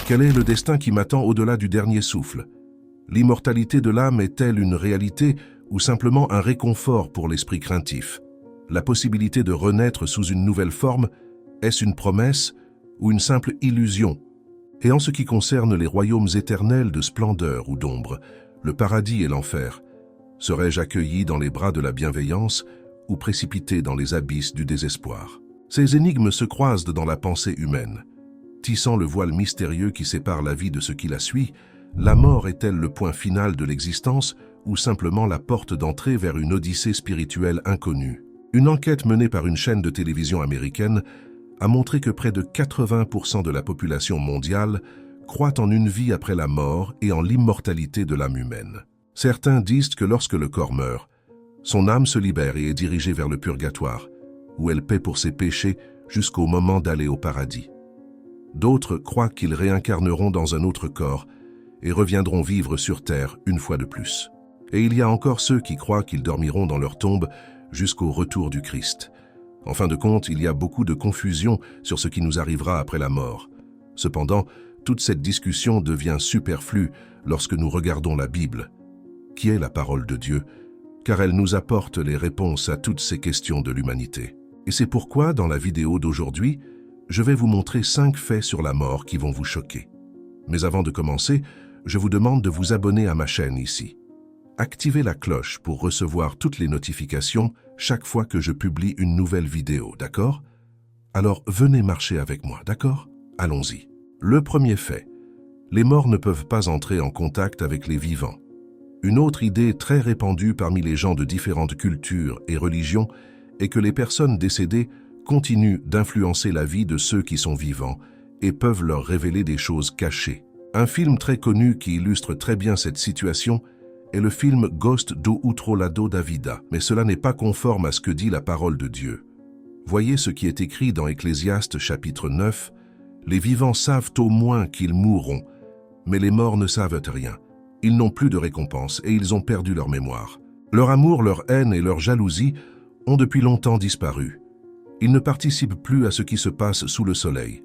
Quel est le destin qui m'attend au-delà du dernier souffle? L'immortalité de l'âme est-elle une réalité ou simplement un réconfort pour l'esprit craintif? La possibilité de renaître sous une nouvelle forme, est-ce une promesse ou une simple illusion? Et en ce qui concerne les royaumes éternels de splendeur ou d'ombre, le paradis et l'enfer, serais-je accueilli dans les bras de la bienveillance ou précipité dans les abysses du désespoir? Ces énigmes se croisent dans la pensée humaine. Tissant le voile mystérieux qui sépare la vie de ce qui la suit, la mort est-elle le point final de l'existence ou simplement la porte d'entrée vers une odyssée spirituelle inconnue? Une enquête menée par une chaîne de télévision américaine a montré que près de 80% de la population mondiale croit en une vie après la mort et en l'immortalité de l'âme humaine. Certains disent que lorsque le corps meurt, son âme se libère et est dirigée vers le purgatoire, où elle paie pour ses péchés jusqu'au moment d'aller au paradis. D'autres croient qu'ils réincarneront dans un autre corps et reviendront vivre sur terre une fois de plus. Et il y a encore ceux qui croient qu'ils dormiront dans leur tombe jusqu'au retour du Christ. En fin de compte, il y a beaucoup de confusion sur ce qui nous arrivera après la mort. Cependant, toute cette discussion devient superflue lorsque nous regardons la Bible, qui est la parole de Dieu, car elle nous apporte les réponses à toutes ces questions de l'humanité. Et c'est pourquoi, dans la vidéo d'aujourd'hui, je vais vous montrer 5 faits sur la mort qui vont vous choquer. Mais avant de commencer, je vous demande de vous abonner à ma chaîne ici. Activez la cloche pour recevoir toutes les notifications chaque fois que je publie une nouvelle vidéo, d'accord? Alors venez marcher avec moi, d'accord? Allons-y. Le premier fait. Les morts ne peuvent pas entrer en contact avec les vivants. Une autre idée très répandue parmi les gens de différentes cultures et religions est que les personnes décédées continuent d'influencer la vie de ceux qui sont vivants et peuvent leur révéler des choses cachées. Un film très connu qui illustre très bien cette situation est le film Ghost do Outro Lado da Vida, mais cela n'est pas conforme à ce que dit la parole de Dieu. Voyez ce qui est écrit dans Ecclésiaste chapitre 9, « Les vivants savent au moins qu'ils mourront, mais les morts ne savent rien. Ils n'ont plus de récompense et ils ont perdu leur mémoire. Leur amour, leur haine et leur jalousie ont depuis longtemps disparu. Ils ne participent plus à ce qui se passe sous le soleil.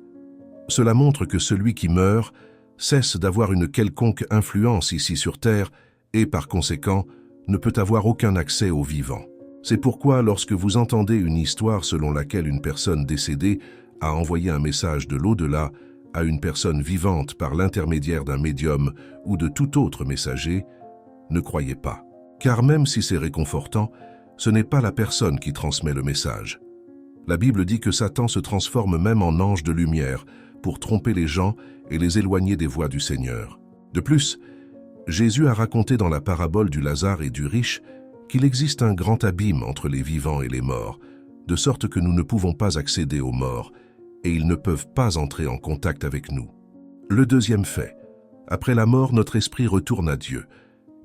Cela montre que celui qui meurt cesse d'avoir une quelconque influence ici sur Terre et, par conséquent, ne peut avoir aucun accès aux vivants. C'est pourquoi, lorsque vous entendez une histoire selon laquelle une personne décédée a envoyé un message de l'au-delà à une personne vivante par l'intermédiaire d'un médium ou de tout autre messager, ne croyez pas. Car même si c'est réconfortant, ce n'est pas la personne qui transmet le message. La Bible dit que Satan se transforme même en ange de lumière pour tromper les gens et les éloigner des voies du Seigneur. De plus, Jésus a raconté dans la parabole du Lazare et du riche qu'il existe un grand abîme entre les vivants et les morts, de sorte que nous ne pouvons pas accéder aux morts et ils ne peuvent pas entrer en contact avec nous. Le deuxième fait. Après la mort, notre esprit retourne à Dieu.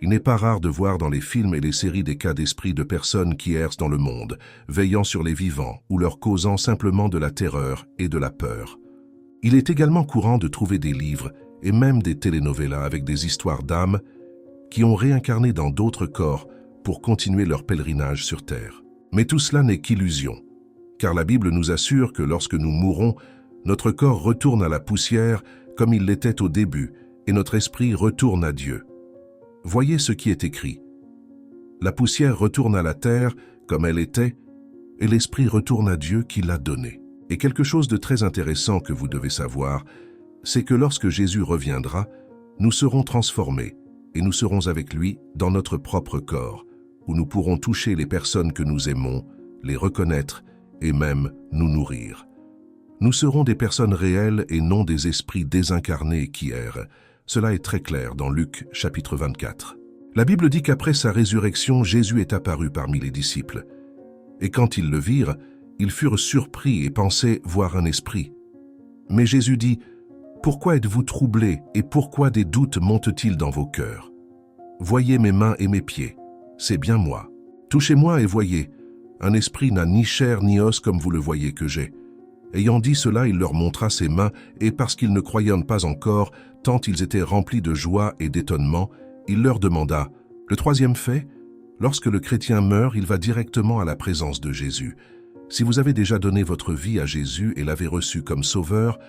Il n'est pas rare de voir dans les films et les séries des cas d'esprit de personnes qui errent dans le monde, veillant sur les vivants ou leur causant simplement de la terreur et de la peur. Il est également courant de trouver des livres et même des telenovelas avec des histoires d'âmes qui ont réincarné dans d'autres corps pour continuer leur pèlerinage sur Terre. Mais tout cela n'est qu'illusion, car la Bible nous assure que lorsque nous mourons, notre corps retourne à la poussière comme il l'était au début et notre esprit retourne à Dieu. Voyez ce qui est écrit. La poussière retourne à la terre comme elle était et l'esprit retourne à Dieu qui l'a donné. Et quelque chose de très intéressant que vous devez savoir, c'est que lorsque Jésus reviendra, nous serons transformés et nous serons avec lui dans notre propre corps, où nous pourrons toucher les personnes que nous aimons, les reconnaître et même nous nourrir. Nous serons des personnes réelles et non des esprits désincarnés qui errent. Cela est très clair dans Luc chapitre 24. La Bible dit qu'après sa résurrection, Jésus est apparu parmi les disciples. Et quand ils le virent, ils furent surpris et pensaient voir un esprit. Mais Jésus dit, « Pourquoi êtes-vous troublés et pourquoi des doutes montent-ils dans vos cœurs? Voyez mes mains et mes pieds, c'est bien moi. Touchez-moi et voyez, un esprit n'a ni chair ni os comme vous le voyez que j'ai. » Ayant dit cela, il leur montra ses mains, et parce qu'ils ne croyaient pas encore, tant ils étaient remplis de joie et d'étonnement, il leur demanda, « Le troisième fait, lorsque le chrétien meurt, il va directement à la présence de Jésus. Si vous avez déjà donné votre vie à Jésus et l'avez reçu comme sauveur,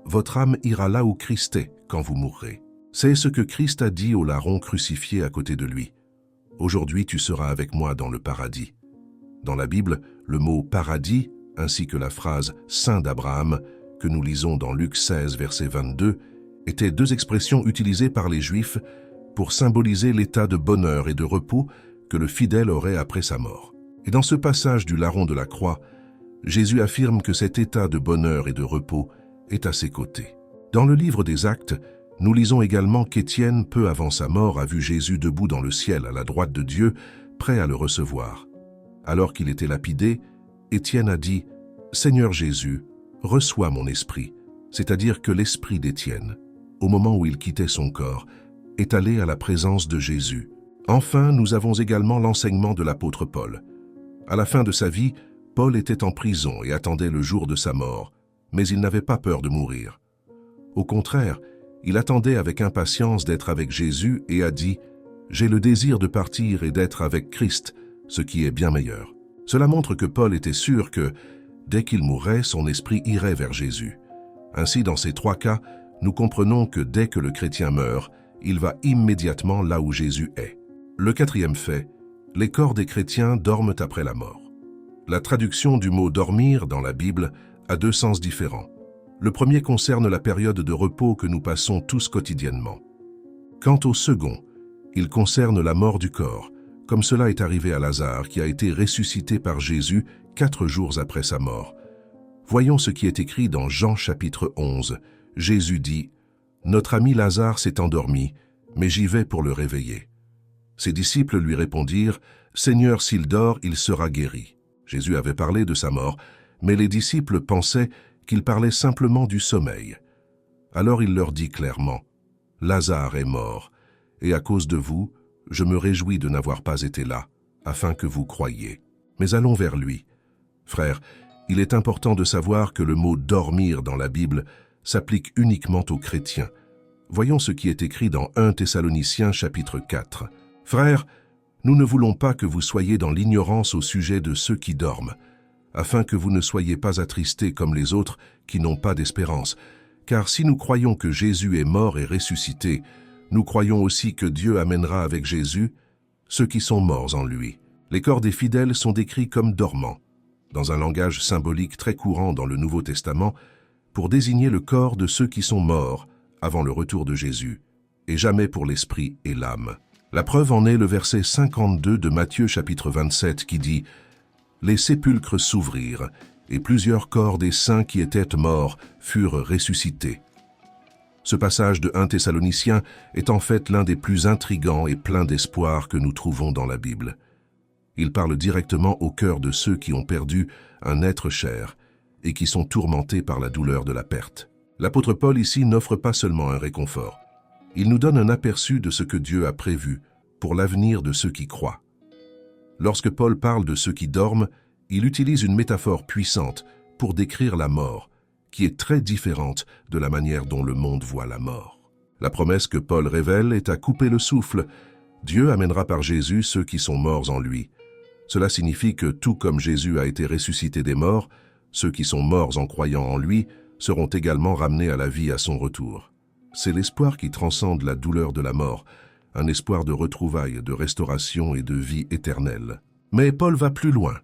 votre âme ira là où Christ est quand vous mourrez. C'est ce que Christ a dit au larron crucifié à côté de lui. Aujourd'hui, tu seras avec moi dans le paradis. Dans la Bible, le mot paradis, ainsi que la phrase Saint d'Abraham, que nous lisons dans Luc 16, verset 22, étaient deux expressions utilisées par les Juifs pour symboliser l'état de bonheur et de repos que le fidèle aurait après sa mort. Et dans ce passage du larron de la croix, Jésus affirme que cet état de bonheur et de repos est à ses côtés. Dans le livre des Actes, nous lisons également qu'Étienne, peu avant sa mort, a vu Jésus debout dans le ciel à la droite de Dieu, prêt à le recevoir. Alors qu'il était lapidé, Étienne a dit « Seigneur Jésus, reçois mon esprit », c'est-à-dire que l'esprit d'Étienne, au moment où il quittait son corps, est allé à la présence de Jésus. Enfin, nous avons également l'enseignement de l'apôtre Paul. À la fin de sa vie, Paul était en prison et attendait le jour de sa mort, mais il n'avait pas peur de mourir. Au contraire, il attendait avec impatience d'être avec Jésus et a dit « J'ai le désir de partir et d'être avec Christ, ce qui est bien meilleur. » Cela montre que Paul était sûr que, dès qu'il mourrait, son esprit irait vers Jésus. Ainsi, dans ces trois cas, nous comprenons que dès que le chrétien meurt, il va immédiatement là où Jésus est. Le quatrième fait, les corps des chrétiens dorment après la mort. La traduction du mot « dormir » dans la Bible a deux sens différents. Le premier concerne la période de repos que nous passons tous quotidiennement. Quant au second, il concerne la mort du corps, comme cela est arrivé à Lazare qui a été ressuscité par Jésus 4 jours après sa mort. Voyons ce qui est écrit dans Jean chapitre 11. Jésus dit « Notre ami Lazare s'est endormi, mais j'y vais pour le réveiller. » Ses disciples lui répondirent « Seigneur, s'il dort, il sera guéri. » Jésus avait parlé de sa mort, mais les disciples pensaient qu'il parlait simplement du sommeil. Alors il leur dit clairement « Lazare est mort, et à cause de vous, je me réjouis de n'avoir pas été là, afin que vous croyiez. Mais allons vers lui. » Frères, il est important de savoir que le mot « dormir » dans la Bible s'applique uniquement aux chrétiens. Voyons ce qui est écrit dans 1 Thessaloniciens chapitre 4. « Frères, nous ne voulons pas que vous soyez dans l'ignorance au sujet de ceux qui dorment, afin que vous ne soyez pas attristés comme les autres qui n'ont pas d'espérance. Car si nous croyons que Jésus est mort et ressuscité, nous croyons aussi que Dieu amènera avec Jésus ceux qui sont morts en lui. » Les corps des fidèles sont décrits comme dormants, dans un langage symbolique très courant dans le Nouveau Testament, pour désigner le corps de ceux qui sont morts avant le retour de Jésus, et jamais pour l'esprit et l'âme. La preuve en est le verset 52 de Matthieu chapitre 27 qui dit « Les sépulcres s'ouvrirent, et plusieurs corps des saints qui étaient morts furent ressuscités. » Ce passage de 1 Thessaloniciens est en fait l'un des plus intrigants et pleins d'espoir que nous trouvons dans la Bible. Il parle directement au cœur de ceux qui ont perdu un être cher et qui sont tourmentés par la douleur de la perte. L'apôtre Paul ici n'offre pas seulement un réconfort. Il nous donne un aperçu de ce que Dieu a prévu pour l'avenir de ceux qui croient. Lorsque Paul parle de ceux qui dorment, il utilise une métaphore puissante pour décrire la mort, qui est très différente de la manière dont le monde voit la mort. La promesse que Paul révèle est à couper le souffle. Dieu amènera par Jésus ceux qui sont morts en lui. Cela signifie que tout comme Jésus a été ressuscité des morts, ceux qui sont morts en croyant en lui seront également ramenés à la vie à son retour. C'est l'espoir qui transcende la douleur de la mort, un espoir de retrouvailles, de restauration et de vie éternelle. Mais Paul va plus loin,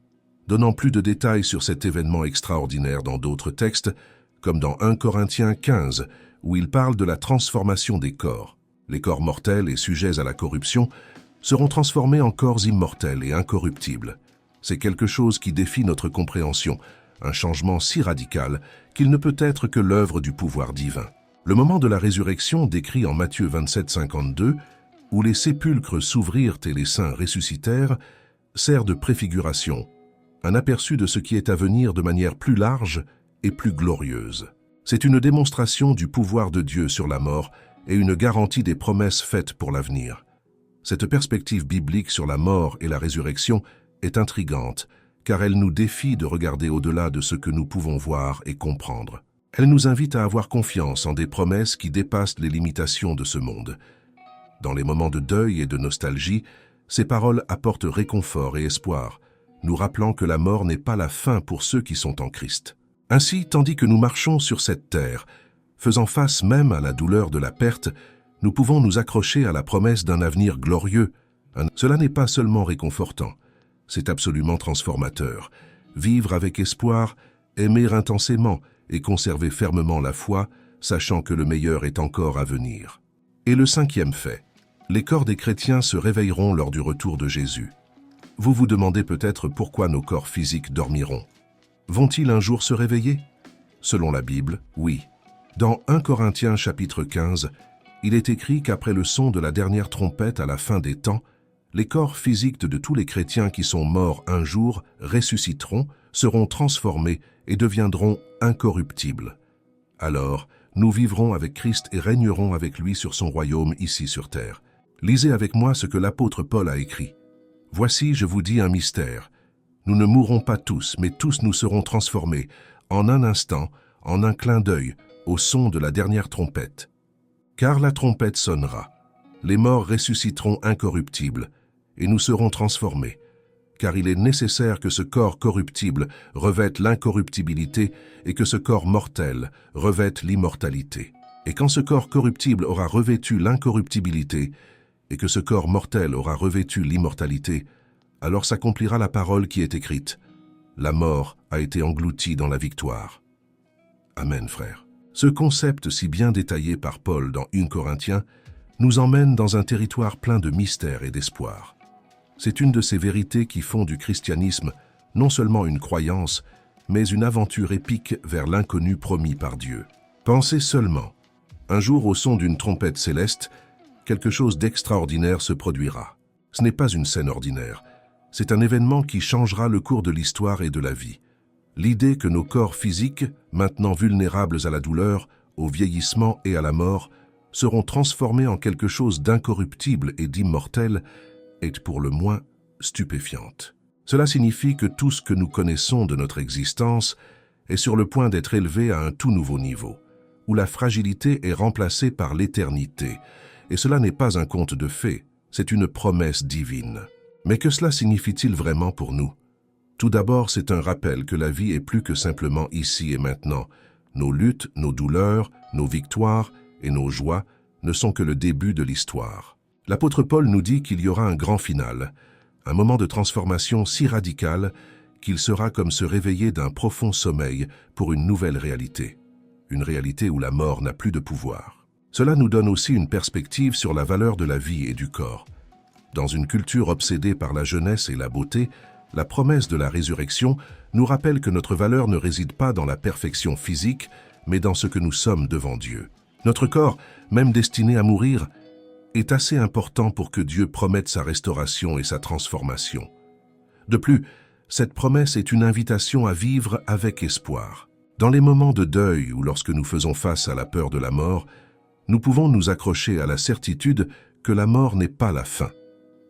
donnant plus de détails sur cet événement extraordinaire dans d'autres textes, comme dans 1 Corinthiens 15, où il parle de la transformation des corps. Les corps mortels et sujets à la corruption seront transformés en corps immortels et incorruptibles. C'est quelque chose qui défie notre compréhension, un changement si radical qu'il ne peut être que l'œuvre du pouvoir divin. Le moment de la résurrection décrit en Matthieu 27, 52, où les sépulcres s'ouvrirent et les saints ressuscitèrent, sert de préfiguration, un aperçu de ce qui est à venir de manière plus large et plus glorieuse. C'est une démonstration du pouvoir de Dieu sur la mort et une garantie des promesses faites pour l'avenir. Cette perspective biblique sur la mort et la résurrection est intrigante, car elle nous défie de regarder au-delà de ce que nous pouvons voir et comprendre. Elle nous invite à avoir confiance en des promesses qui dépassent les limitations de ce monde. Dans les moments de deuil et de nostalgie, ces paroles apportent réconfort et espoir, nous rappelant que la mort n'est pas la fin pour ceux qui sont en Christ. Ainsi, tandis que nous marchons sur cette terre, Faisant face même à la douleur de la perte, nous pouvons nous accrocher à la promesse d'un avenir glorieux. Cela n'est pas seulement réconfortant, c'est absolument transformateur. Vivre avec espoir, aimer intensément et conserver fermement la foi, sachant que le meilleur est encore à venir. Et le cinquième fait, les corps des chrétiens se réveilleront lors du retour de Jésus. Vous vous demandez peut-être pourquoi nos corps physiques dormiront. Vont-ils un jour se réveiller? Selon la Bible, oui. Dans 1 Corinthiens chapitre 15, il est écrit qu'après le son de la dernière trompette à la fin des temps, les corps physiques de tous les chrétiens qui sont morts un jour ressusciteront, seront transformés et deviendront incorruptibles. Alors, nous vivrons avec Christ et régnerons avec lui sur son royaume ici sur terre. Lisez avec moi ce que l'apôtre Paul a écrit. « Voici, je vous dis un mystère. Nous ne mourrons pas tous, mais tous nous serons transformés, en un instant, en un clin d'œil, au son de la dernière trompette. Car la trompette sonnera. Les morts ressusciteront incorruptibles, et nous serons transformés. Car il est nécessaire que ce corps corruptible revête l'incorruptibilité et que ce corps mortel revête l'immortalité. Et quand ce corps corruptible aura revêtu l'incorruptibilité et que ce corps mortel aura revêtu l'immortalité, alors s'accomplira la parole qui est écrite. La mort a été engloutie dans la victoire. » Amen, frères. Ce concept si bien détaillé par Paul dans 1 Corinthiens nous emmène dans un territoire plein de mystères et d'espoir. C'est une de ces vérités qui font du christianisme non seulement une croyance, mais une aventure épique vers l'inconnu promis par Dieu. Pensez seulement, un jour au son d'une trompette céleste, quelque chose d'extraordinaire se produira. Ce n'est pas une scène ordinaire, c'est un événement qui changera le cours de l'histoire et de la vie. L'idée que nos corps physiques, maintenant vulnérables à la douleur, au vieillissement et à la mort, seront transformés en quelque chose d'incorruptible et d'immortel, est pour le moins stupéfiante. Cela signifie que tout ce que nous connaissons de notre existence est sur le point d'être élevé à un tout nouveau niveau, où la fragilité est remplacée par l'éternité. Et cela n'est pas un conte de fées, c'est une promesse divine. Mais que cela signifie-t-il vraiment pour nous? Tout d'abord, c'est un rappel que la vie est plus que simplement ici et maintenant. Nos luttes, nos douleurs, nos victoires et nos joies ne sont que le début de l'histoire. L'apôtre Paul nous dit qu'il y aura un grand final, un moment de transformation si radical qu'il sera comme se réveiller d'un profond sommeil pour une nouvelle réalité, une réalité où la mort n'a plus de pouvoir. Cela nous donne aussi une perspective sur la valeur de la vie et du corps. Dans une culture obsédée par la jeunesse et la beauté, la promesse de la résurrection nous rappelle que notre valeur ne réside pas dans la perfection physique, mais dans ce que nous sommes devant Dieu. Notre corps, même destiné à mourir, est assez important pour que Dieu promette sa restauration et sa transformation. De plus, cette promesse est une invitation à vivre avec espoir. Dans les moments de deuil ou lorsque nous faisons face à la peur de la mort, nous pouvons nous accrocher à la certitude que la mort n'est pas la fin.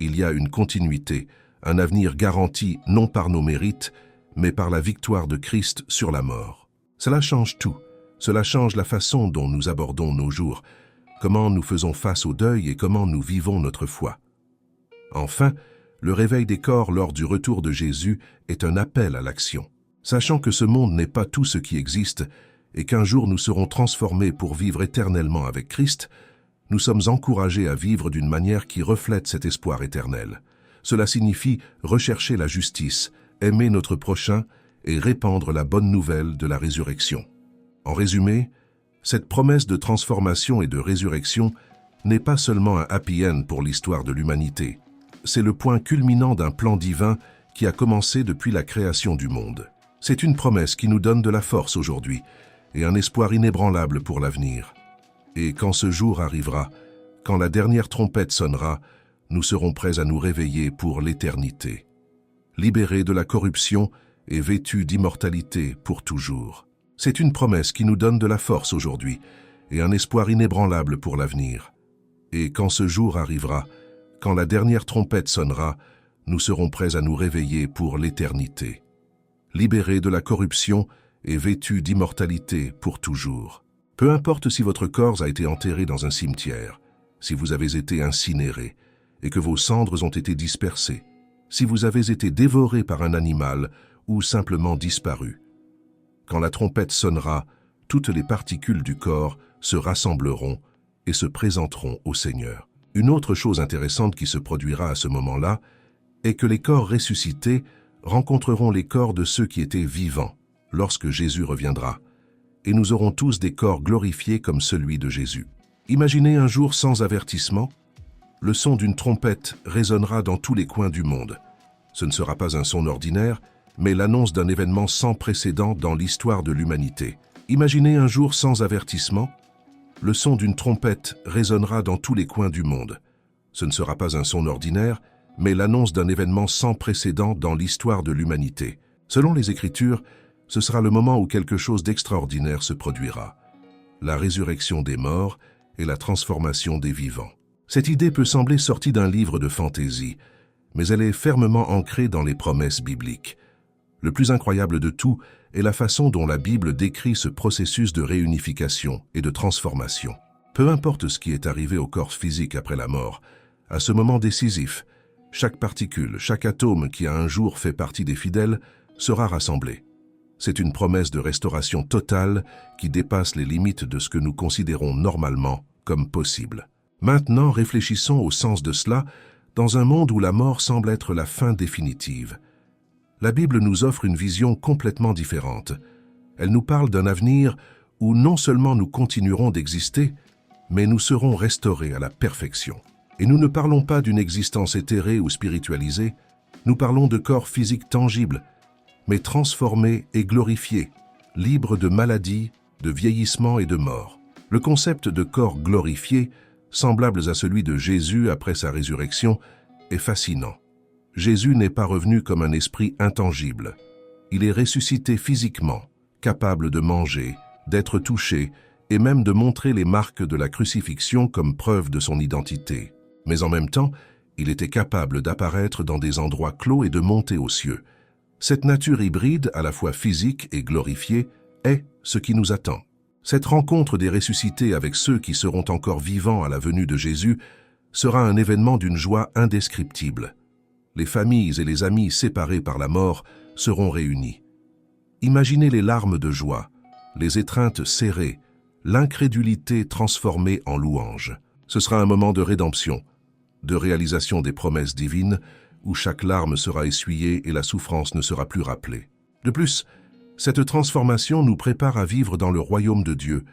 Il y a une continuité, un avenir garanti non par nos mérites, mais par la victoire de Christ sur la mort. Cela change tout. Cela change la façon dont nous abordons nos jours, comment nous faisons face au deuil et comment nous vivons notre foi. Enfin, le réveil des corps lors du retour de Jésus est un appel à l'action. Sachant que ce monde n'est pas tout ce qui existe et qu'un jour nous serons transformés pour vivre éternellement avec Christ, nous sommes encouragés à vivre d'une manière qui reflète cet espoir éternel. Cela signifie rechercher la justice, aimer notre prochain et répandre la bonne nouvelle de la résurrection. En résumé, cette promesse de transformation et de résurrection n'est pas seulement un happy end pour l'histoire de l'humanité. C'est le point culminant d'un plan divin qui a commencé depuis la création du monde. C'est une promesse qui nous donne de la force aujourd'hui et un espoir inébranlable pour l'avenir. Et quand ce jour arrivera, quand la dernière trompette sonnera, nous serons prêts à nous réveiller pour l'éternité, libérés de la corruption et vêtus d'immortalité pour toujours. C'est une promesse qui nous donne de la force aujourd'hui et un espoir inébranlable pour l'avenir. Et quand ce jour arrivera, quand la dernière trompette sonnera, nous serons prêts à nous réveiller pour l'éternité, libérés de la corruption et vêtus d'immortalité pour toujours. Peu importe si votre corps a été enterré dans un cimetière, si vous avez été incinéré et que vos cendres ont été dispersées, si vous avez été dévoré par un animal ou simplement disparu. Quand la trompette sonnera, toutes les particules du corps se rassembleront et se présenteront au Seigneur. Une autre chose intéressante qui se produira à ce moment-là est que les corps ressuscités rencontreront les corps de ceux qui étaient vivants lorsque Jésus reviendra, et nous aurons tous des corps glorifiés comme celui de Jésus. Imaginez un jour sans avertissement, le son d'une trompette résonnera dans tous les coins du monde. Ce ne sera pas un son ordinaire, mais l'annonce d'un événement sans précédent dans l'histoire de l'humanité. Imaginez un jour sans avertissement, le son d'une trompette résonnera dans tous les coins du monde. Ce ne sera pas un son ordinaire, mais l'annonce d'un événement sans précédent dans l'histoire de l'humanité. Selon les Écritures, ce sera le moment où quelque chose d'extraordinaire se produira. La résurrection des morts et la transformation des vivants. Cette idée peut sembler sortie d'un livre de fantaisie, mais elle est fermement ancrée dans les promesses bibliques. Le plus incroyable de tout est la façon dont la Bible décrit ce processus de réunification et de transformation. Peu importe ce qui est arrivé au corps physique après la mort, à ce moment décisif, chaque particule, chaque atome qui a un jour fait partie des fidèles sera rassemblé. C'est une promesse de restauration totale qui dépasse les limites de ce que nous considérons normalement comme possible. Maintenant, réfléchissons au sens de cela dans un monde où la mort semble être la fin définitive. La Bible nous offre une vision complètement différente. Elle nous parle d'un avenir où non seulement nous continuerons d'exister, mais nous serons restaurés à la perfection. Et nous ne parlons pas d'une existence éthérée ou spiritualisée, nous parlons de corps physiques tangibles, mais transformés et glorifiés, libres de maladies, de vieillissement et de mort. Le concept de corps glorifié, semblables à celui de Jésus après sa résurrection, est fascinant. Jésus n'est pas revenu comme un esprit intangible. Il est ressuscité physiquement, capable de manger, d'être touché et même de montrer les marques de la crucifixion comme preuve de son identité. Mais en même temps, il était capable d'apparaître dans des endroits clos et de monter aux cieux. Cette nature hybride, à la fois physique et glorifiée, est ce qui nous attend. Cette rencontre des ressuscités avec ceux qui seront encore vivants à la venue de Jésus sera un événement d'une joie indescriptible. Les familles et les amis séparés par la mort seront réunis. Imaginez les larmes de joie, les étreintes serrées, l'incrédulité transformée en louange. Ce sera un moment de rédemption, de réalisation des promesses divines, où chaque larme sera essuyée et la souffrance ne sera plus rappelée. De plus, cette transformation nous prépare à vivre dans le royaume de Dieu,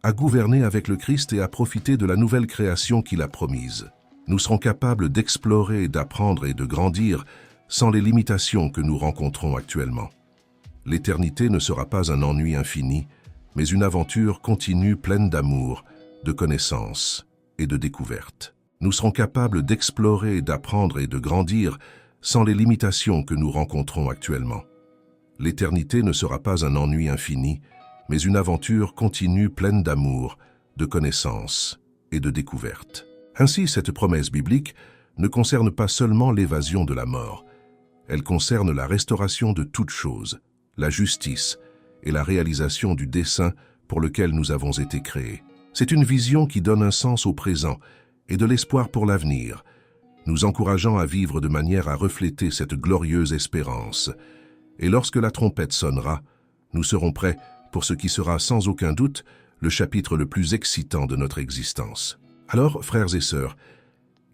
à gouverner avec le Christ et à profiter de la nouvelle création qu'il a promise. Nous serons capables d'explorer, d'apprendre et de grandir sans les limitations que nous rencontrons actuellement. L'éternité ne sera pas un ennui infini, mais une aventure continue pleine d'amour, de connaissances et de découvertes. Nous serons capables d'explorer, d'apprendre et de grandir sans les limitations que nous rencontrons actuellement. L'éternité ne sera pas un ennui infini, mais une aventure continue pleine d'amour, de connaissances et de découvertes. Ainsi, cette promesse biblique ne concerne pas seulement l'évasion de la mort. Elle concerne la restauration de toutes choses, la justice et la réalisation du dessein pour lequel nous avons été créés. C'est une vision qui donne un sens au présent et de l'espoir pour l'avenir, nous encourageant à vivre de manière à refléter cette glorieuse espérance. Et lorsque la trompette sonnera, nous serons prêts pour ce qui sera sans aucun doute le chapitre le plus excitant de notre existence. Alors, frères et sœurs,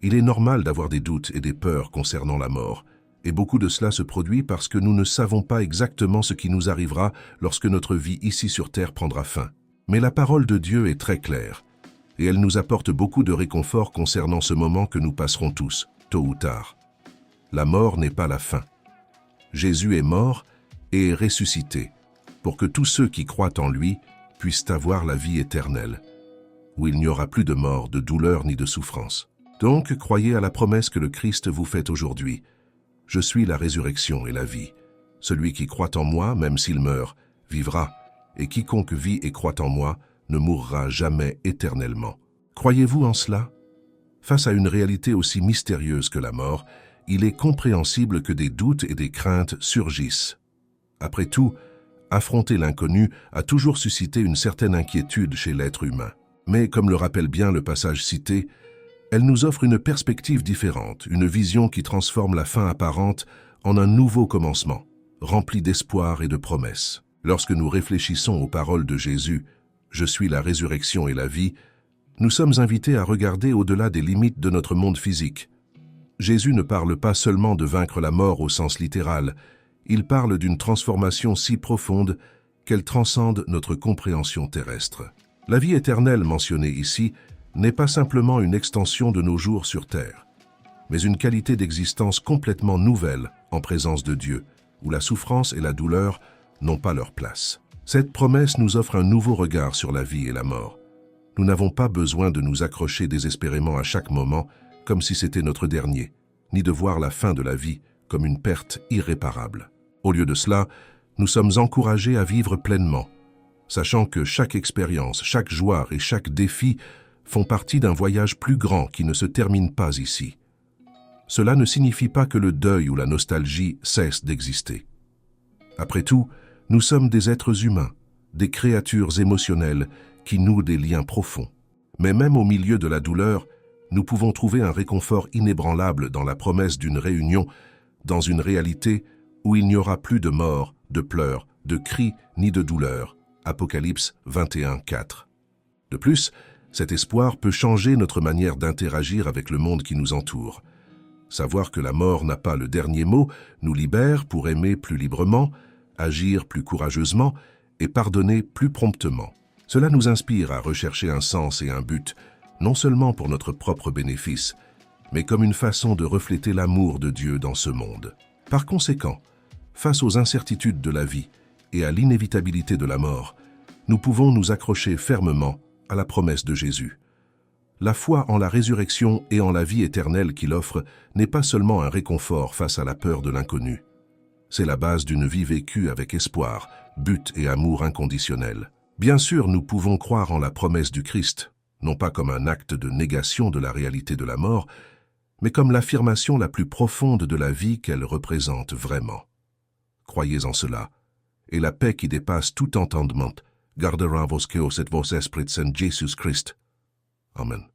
il est normal d'avoir des doutes et des peurs concernant la mort, et beaucoup de cela se produit parce que nous ne savons pas exactement ce qui nous arrivera lorsque notre vie ici sur terre prendra fin. Mais la parole de Dieu est très claire, et elle nous apporte beaucoup de réconfort concernant ce moment que nous passerons tous, tôt ou tard. La mort n'est pas la fin. Jésus est mort et est ressuscité, pour que tous ceux qui croient en lui puissent avoir la vie éternelle, où il n'y aura plus de mort, de douleur ni de souffrance. Donc, croyez à la promesse que le Christ vous fait aujourd'hui. Je suis la résurrection et la vie. Celui qui croit en moi, même s'il meurt, vivra, et quiconque vit et croit en moi ne mourra jamais éternellement. Croyez-vous en cela? Face à une réalité aussi mystérieuse que la mort, il est compréhensible que des doutes et des craintes surgissent. Après tout, affronter l'inconnu a toujours suscité une certaine inquiétude chez l'être humain. Mais, comme le rappelle bien le passage cité, elle nous offre une perspective différente, une vision qui transforme la fin apparente en un nouveau commencement, rempli d'espoir et de promesses. Lorsque nous réfléchissons aux paroles de Jésus, Je suis la résurrection et la vie, nous sommes invités à regarder au-delà des limites de notre monde physique. Jésus ne parle pas seulement de vaincre la mort au sens littéral, il parle d'une transformation si profonde qu'elle transcende notre compréhension terrestre. La vie éternelle mentionnée ici n'est pas simplement une extension de nos jours sur terre, mais une qualité d'existence complètement nouvelle en présence de Dieu, où la souffrance et la douleur n'ont pas leur place. Cette promesse nous offre un nouveau regard sur la vie et la mort. Nous n'avons pas besoin de nous accrocher désespérément à chaque moment comme si c'était notre dernier, ni de voir la fin de la vie comme une perte irréparable. Au lieu de cela, nous sommes encouragés à vivre pleinement, sachant que chaque expérience, chaque joie et chaque défi font partie d'un voyage plus grand qui ne se termine pas ici. Cela ne signifie pas que le deuil ou la nostalgie cessent d'exister. Après tout, nous sommes des êtres humains, des créatures émotionnelles qui nouent des liens profonds. Mais même au milieu de la douleur, nous pouvons trouver un réconfort inébranlable dans la promesse d'une réunion, dans une réalité où il n'y aura plus de mort, de pleurs, de cris ni de douleur. Apocalypse 21:4. De plus, cet espoir peut changer notre manière d'interagir avec le monde qui nous entoure. Savoir que la mort n'a pas le dernier mot nous libère pour aimer plus librement, agir plus courageusement et pardonner plus promptement. Cela nous inspire à rechercher un sens et un but, non seulement pour notre propre bénéfice, mais comme une façon de refléter l'amour de Dieu dans ce monde. Par conséquent, face aux incertitudes de la vie et à l'inévitabilité de la mort, nous pouvons nous accrocher fermement à la promesse de Jésus. La foi en la résurrection et en la vie éternelle qu'il offre n'est pas seulement un réconfort face à la peur de l'inconnu. C'est la base d'une vie vécue avec espoir, but et amour inconditionnel. Bien sûr, nous pouvons croire en la promesse du Christ, non pas comme un acte de négation de la réalité de la mort, mais comme l'affirmation la plus profonde de la vie qu'elle représente vraiment. Croyez en cela, et la paix qui dépasse tout entendement gardera vos cœurs et vos esprits en Jésus Christ. Amen.